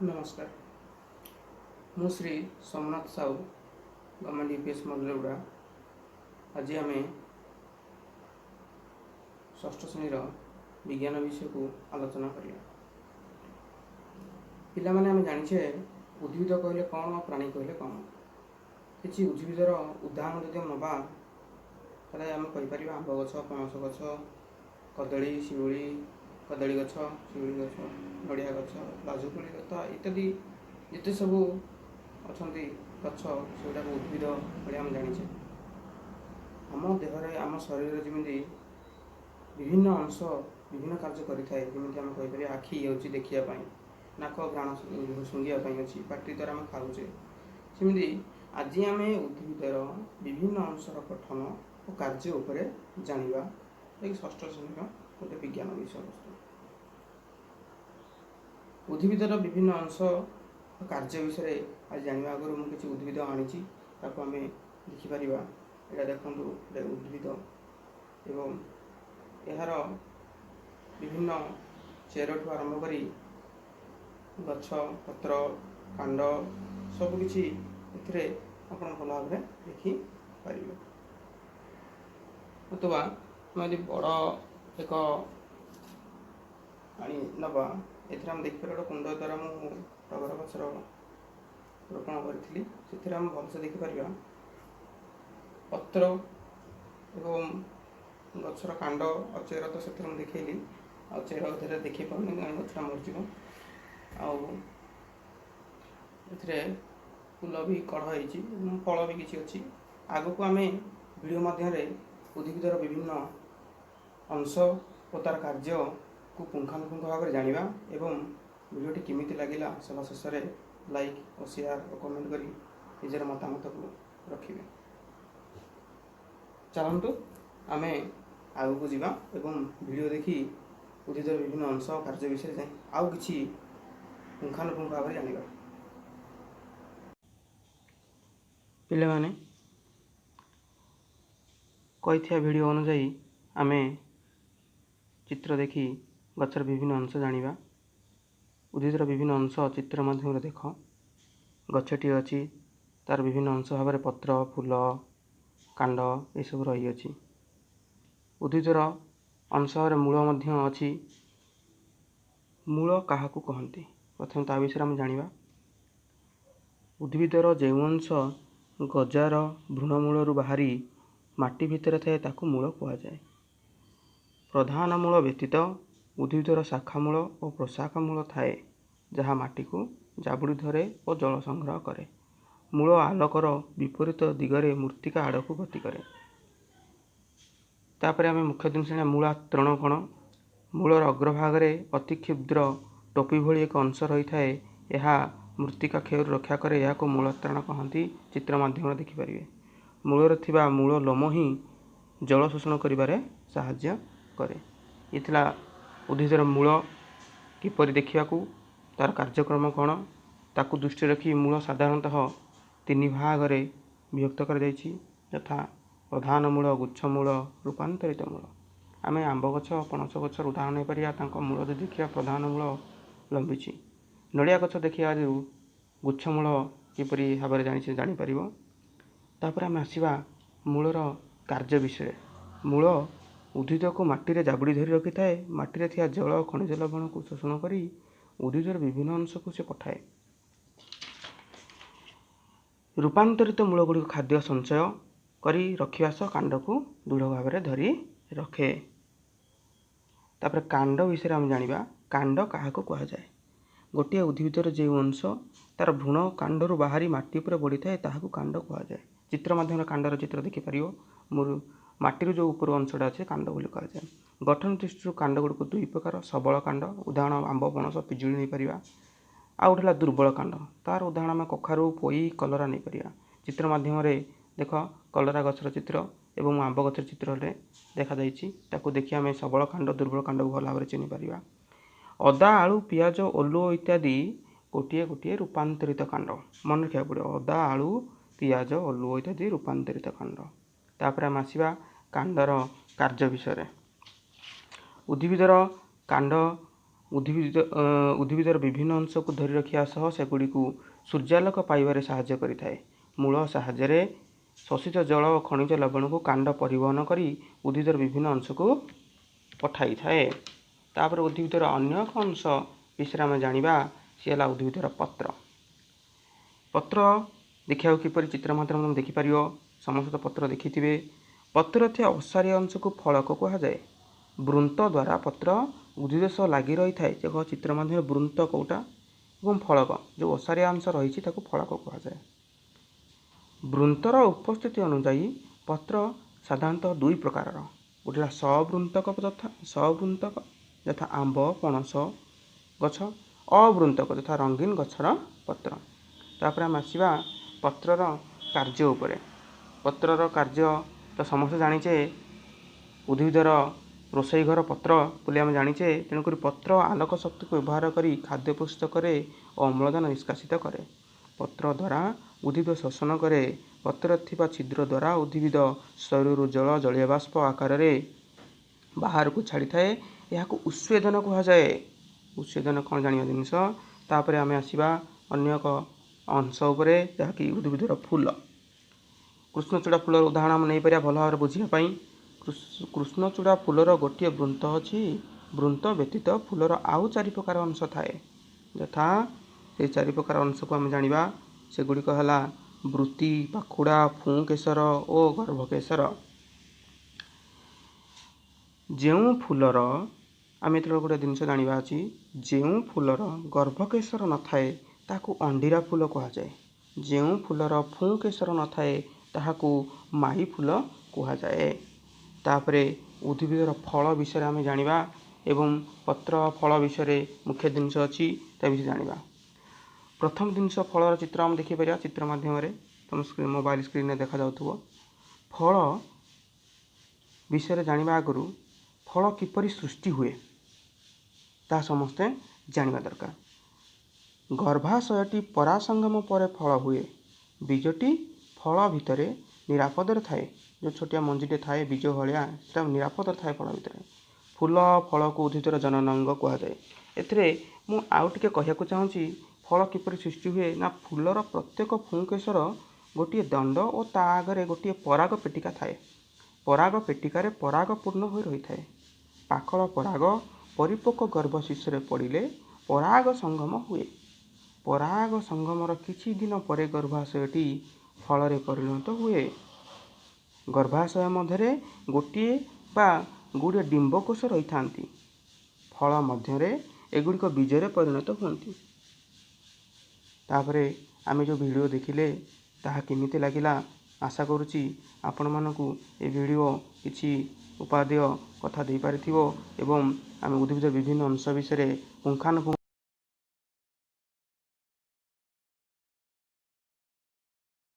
नमस्कार। मु Shri Somnath Sahu government UPS मल्लगुड़ा। आज आम षष्ठ श्रेणी विज्ञान विषय को आलोचना करिया। पिला माने आम जानिछे उद्भिद कहले कौन और प्राणी कहले कौन। किछि उद्भिदर उदाहरण यदि नबा ताले आम कहि परिबा आंब गछ, पणस गछ, कदली शिउली कदली गछ, शिउली गछ, नड़िया गछ, बाजुकुली गछ इत्यादि जिते सब अछंती गछ सेटा उद्भिद भाई आम जानिछे। आम देहरे आम शरीर जमी विभिन्न अंश विभिन्न कार्य करें जमी आम कहीपर आखि होची देखा, नाक घ्राण शुंघापी अच्छी, पाटी द्वारा आम खाऊे सेमती आज आम उद्भिदर विभिन्न अंशर गठन और कार्य उपरे जानिबा एक षष्ठ श्रेणी गोटे विज्ञान विषय वस्तु। उद्भिदर विभिन्न अंश कार्य विषय आज जानिबा आगु मुझे किसी उद्भिद आनी आम देखिपर। यहाँ देखु उद्भिद एवं यार विभिन्न चेर ठू आरंभ कर गछ पत्र कांड सबकि आप भल भाव देखिपर। अथवा यदि बड़ एक आनी नवा एम देखिपर गोटे कुंड द्वारा मुझे टगर गचर रोपण करी से भलसे देखिपर पत्र एवं गचर कांड और चेर तो से देखली आ चेर धीरे देखी पानी गछटा मरज फूल भी कढ़ फल भी किसी अच्छी। आग को आम भिडियो मध्य उद्भिदर विभिन्न अंश और तार कार्य को पुंखानुपुंख भाव में जाना एवं भिडियोटी केमिति लगिला सभा शेष में लाइक और शेयर और कमेंट करी निजर मतामत को रखिए। चलतु आम आग को जीवा एवं भिडियो देखी उद्भिदर विभिन्न अंश कार्य विषय जाए आउ किछि पुंखानुपुंख भाव में जानिबा। पिले माने कही भिडियो अनुजाई आम चित्र देखी गचर विभिन्न अंश जानिबा। उद्भिदर विभिन्न अंश चित्र माध्यम देख गछटी अच्छी तार विभिन्न अंश भाव में पत्र फूल कांड ये सब रही अछि। उद्भिदर अंश भाव मूल अच्छी। मूल क्या कहते प्रथम ता विषय आम जानिबा। उद्भिदर जो अंश गजार भ्रूणमूल बाहरी माटी भितर थाए ताकू मूल कहुए। प्रधान मूल व्यतीत उद्भिदर शाखामूल और प्रशाखा मूल थाए जहाँ माटी को जाबुड़ी धरे और जल संग्रह करे। मूल आलोकर विपरीत दिगरे मूर्तिका आड़ को गति करे। तापर आम मुख्य जिनस मूला तृणकण। मूलर अग्रभाग अति क्षुद्र टोपी भली एक अंश रही थाए। यह मृत्तिका क्षय रक्षा करे। यह मूलत्राण कहती। चित्र माध्यम देखिपारे मूलर थिबा मूल लोम ही जल शोषण करिबारे साहाय्य करे। ये उद्भिदर मूल किपरि देखा तार कार्यक्रम कौन ताकू दृष्टि रखी मूल साधारणतः तीन भाग में विभक्त कर यथा प्रधान मूल गुच्छ मूल रूपांतरित मूल। आम आंब गछ पणस गचर उदाहरण नहीं पार मूल जो देखा प्रधान मूल लंबी। नड़िया गछ देखा गुच्छ मूल किपरि भाव में जापर। तापर आम आसवा मूलर कार्य विषय। मूल उद्भिद को माटी जाबुड़ी धरी रखि थाए। माटी थी जल खनिज लवण को शोषण कर उद्भिदर विभिन्न अंश को से पठाए। रूपांतरित मूल गुड़िक खाद्य संचय करी रखिया सह कांड को दृढ़ भाव में धरी रखे। तापर कांड विषय आम जानिबा। कांड क्या कहुए। गोटे उद्भिदर जो अंश तार भ्रूण कांडर बाहरी माटी पर बढ़ी थाए ताकू कांड कहुए। चित्र माध्यम कांडर चित्र देखिपर माटी जो ऊपर अंशटा अच्छे कांड बोली कहुए। गठन दृष्टि कांड गुड़िक दुई प्रकार सबल कांड उदाहरण आंब पणस पिजुली नहीं पार। आउ गोटे दुर्बल कांड तार उदाहरण आम कखारू पोई कलरा नहीं पार। चित्र माध्यम देख कलरा गचर चित्र एवं आंब गचर चित्र देखा देखिए आम सबल कांड दुर्बल कांड को भल भाव में चिन्ह पार। अदा आलू पियाज ओलुओ इत्यादि गोटे गोटे रूपांतरित कांड मन रखा पड़ो। अदा आलू पियाज ओलुओ इत्यादि रूपांतरित कांड। तापर आम आसवा कांडर कार्य विषय। उद्भिदर कांड ଉଦ୍ଭିଦର ବିଭିନ୍ନ ଅଂଶକୁ ଧରି ରଖିବା ସହ ସେଗୁଡ଼ିକୁ ସୂର୍ଯ୍ୟାଲୋକ ପାଇବାରେ ସାହାଯ୍ୟ କରିଥାଏ। ମୂଳ ସାହାଯ୍ୟରେ ଶୋଷିତ ଜଳ ଓ ଖଣିଜ ଲବଣକୁ କାଣ୍ଡ ପରିବହନ କରି ଉଦ୍ଭିଦର ବିଭିନ୍ନ ଅଂଶକୁ ପଠାଇଥାଏ। ତାପରେ ଉଦ୍ଭିଦର ଅନ୍ୟ ଏକ ଅଂଶ ବିଷୟରେ ଆମେ ଜାଣିବା, ସେ ହେଲା ଉଦ୍ଭିଦର ପତ୍ର। ପତ୍ର ଦେଖିବାକୁ କିପରି ଚିତ୍ର ମାଧ୍ୟମରେ ତମେ ଦେଖିପାରିବ। ସମସ୍ତ ପତ୍ର ଦେଖିଥିବେ। ପତ୍ରରେ ଥିବା ଓସାରିଆ ଅଂଶକୁ ଫଳକ କୁହାଯାଏ। ବୃନ୍ତ ଦ୍ୱାରା ପତ୍ର ଉଦ୍ଭିଦ ସହ ଲାଗି ରହିଥାଏ। ଦେଖ ଚିତ୍ର ମାଧ୍ୟମରେ ବୃନ୍ତ କେଉଁଟା ଏବଂ ଫଳକ ଯେଉଁ ଓସାରିଆ ଅଂଶ ରହିଛି ତାକୁ ଫଳକ କୁହାଯାଏ। ବୃନ୍ତର ଉପସ୍ଥିତି ଅନୁଯାୟୀ ପତ୍ର ସାଧାରଣତଃ ଦୁଇ ପ୍ରକାରର। ଗୋଟେ ହେଲା ସବୃନ୍ତକ ଯଥା ଆମ୍ବ ପଣସ ଗଛ, ଅବୃନ୍ତକ ଯଥା ରଙ୍ଗୀନ ଗଛର ପତ୍ର। ତାପରେ ଆମେ ଆସିବା ପତ୍ରର କାର୍ଯ୍ୟ ଉପରେ। ପତ୍ରର କାର୍ଯ୍ୟ ତ ସମସ୍ତେ ଜାଣିଛେ, ଉଦ୍ଭିଦର ରୋଷେଇ ଘର ପତ୍ର ବୋଲି ଆମେ ଜାଣିଛେ। ତେଣୁକରି ପତ୍ର ଆଲୋକ ଶକ୍ତିକୁ ବ୍ୟବହାର କରି ଖାଦ୍ୟ ପ୍ରସ୍ତୁତ କରେ ଓ ଅମ୍ଳଜାନ ନିଷ୍କାସିତ କରେ। ପତ୍ର ଦ୍ୱାରା ଉଦ୍ଭିଦ ଶୋଷଣ କରେ। ପତ୍ରରେ ଥିବା ଛିଦ୍ର ଦ୍ୱାରା ଉଦ୍ଭିଦ ଶରୀରରୁ ଜଳୀୟ ବାଷ୍ପ ଆକାରରେ ବାହାରକୁ ଛାଡ଼ିଥାଏ। ଏହାକୁ ଉତ୍ସେଦନ କୁହାଯାଏ। ଉତ୍ସେଦନ କ'ଣ ଜାଣିବା ଜିନିଷ। ତାପରେ ଆମେ ଆସିବା ଅନ୍ୟ ଏକ ଅଂଶ ଉପରେ, ଯାହାକି ଉଦ୍ଭିଦର ଫୁଲ। କୃଷ୍ଣଚୂଡ଼ା ଫୁଲର ଉଦାହରଣ ଆମେ ନେଇପାରିବା ଭଲ ଭାବରେ ବୁଝିବା ପାଇଁ। କୃଷ୍ଣଚୂଡ଼ା ଫୁଲର ଗୋଟିଏ ବୃନ୍ତ ଅଛି। ବୃନ୍ତ ବ୍ୟତୀତ ଫୁଲର ଆଉ 4 ପ୍ରକାର ଅଂଶ ଥାଏ। ଯଥା ସେହି 4 ପ୍ରକାର ଅଂଶକୁ ଆମେ ଜାଣିବା, ସେଗୁଡ଼ିକ ହେଲା ବୃତି, ପାଖୁଡ଼ା, ପୁଂକେଶର ଓ ଗର୍ଭକେଶର। ଯେଉଁ ଫୁଲର ଆମେ ଏତେବେଳେ ଗୋଟେ ଜିନିଷ ଜାଣିବା ଅଛି, ଯେଉଁ ଫୁଲର ଗର୍ଭକେଶର ନଥାଏ ତାକୁ ଅଣ୍ଡିରା ଫୁଲ କୁହାଯାଏ। ଯେଉଁ ଫୁଲର ପୁଂକେଶର ନଥାଏ ତାହାକୁ ମାଇ ଫୁଲ କୁହାଯାଏ। ତାପରେ ଉଦ୍ଭିଦର ଫଳ ବିଷୟରେ ଆମେ ଜାଣିବା ଏବଂ ପତ୍ର ଫଳ ବିଷୟରେ ମୁଖ୍ୟ ଜିନିଷ ଅଛି ତା ବିଷୟରେ ଜାଣିବା। ପ୍ରଥମ ଜିନିଷ, ଫଳର ଚିତ୍ର ଆମେ ଦେଖିପାରିବା ଚିତ୍ର ମାଧ୍ୟମରେ। ତୁମ ମୋବାଇଲ ସ୍କ୍ରିନରେ ଦେଖାଯାଉଥିବ। ଫଳ ବିଷୟରେ ଜାଣିବା ଆଗରୁ ଫଳ କିପରି ସୃଷ୍ଟି ହୁଏ ତାହା ସମସ୍ତେ ଜାଣିବା ଦରକାର। ଗର୍ଭାଶୟଟି ପରାସଙ୍ଗମ ପରେ ଫଳ ହୁଏ। ବୀଜଟି ଫଳ ଭିତରେ ନିରାପଦରେ ଥାଏ। ଯେଉଁ ଛୋଟିଆ ମଞ୍ଜିଟେ ଥାଏ ବୀଜ ଭଳିଆ, ସେଟା ନିରାପଦରେ ଥାଏ ଫଳ ଭିତରେ। ଫୁଲ ଫଳକୁ ଉଦ୍ଭିଦର ଜନନ ଅଙ୍ଗ କୁହାଯାଏ। ଏଥିରେ ମୁଁ ଆଉ ଟିକେ କହିବାକୁ ଚାହୁଁଛି, ଫଳ କିପରି ସୃଷ୍ଟି ହୁଏ ନା, ଫୁଲର ପ୍ରତ୍ୟେକ ପୁଂକେଶର ଗୋଟିଏ ଦଣ୍ଡ ଓ ତା ଆଗରେ ଗୋଟିଏ ପରାଗ ପେଟିକା ଥାଏ। ପରାଗ ପେଟିକାରେ ପରାଗ ପୂର୍ଣ୍ଣ ହୋଇ ରହିଥାଏ। ପାକଳ ପରାଗ ପରିପକ୍ୱ ଗର୍ଭ ଶିଶୁରେ ପଡ଼ିଲେ ପରାଗ ସଙ୍ଗମ ହୁଏ। ପରାଗ ସଙ୍ଗମର କିଛି ଦିନ ପରେ ଗର୍ଭାଶୟଟି ଫଳରେ ପରିଣତ ହୁଏ। ଗର୍ଭାଶୟ ମଧ୍ୟରେ ଗୋଟିଏ ବା ଗୁଡ଼ିଏ ଡିମ୍ବକୋଷ ରହିଥାନ୍ତି। ଫଳ ମଧ୍ୟରେ ଏଗୁଡ଼ିକ ବୀଜରେ ପରିଣତ ହୁଅନ୍ତି। ତାପରେ ଆମେ ଯେଉଁ ଭିଡ଼ିଓ ଦେଖିଲେ ତାହା କେମିତି ଲାଗିଲା, ଆଶା କରୁଛି ଆପଣମାନଙ୍କୁ ଏ ଭିଡ଼ିଓ କିଛି ଉପାଦେୟ କଥା ଦେଇପାରିଥିବ ଏବଂ ଆମେ ଉଦ୍ଭିଦର ବିଭିନ୍ନ ଅଂଶ ବିଷୟରେ ପୁଙ୍ଖାନୁପୁଙ୍ଖ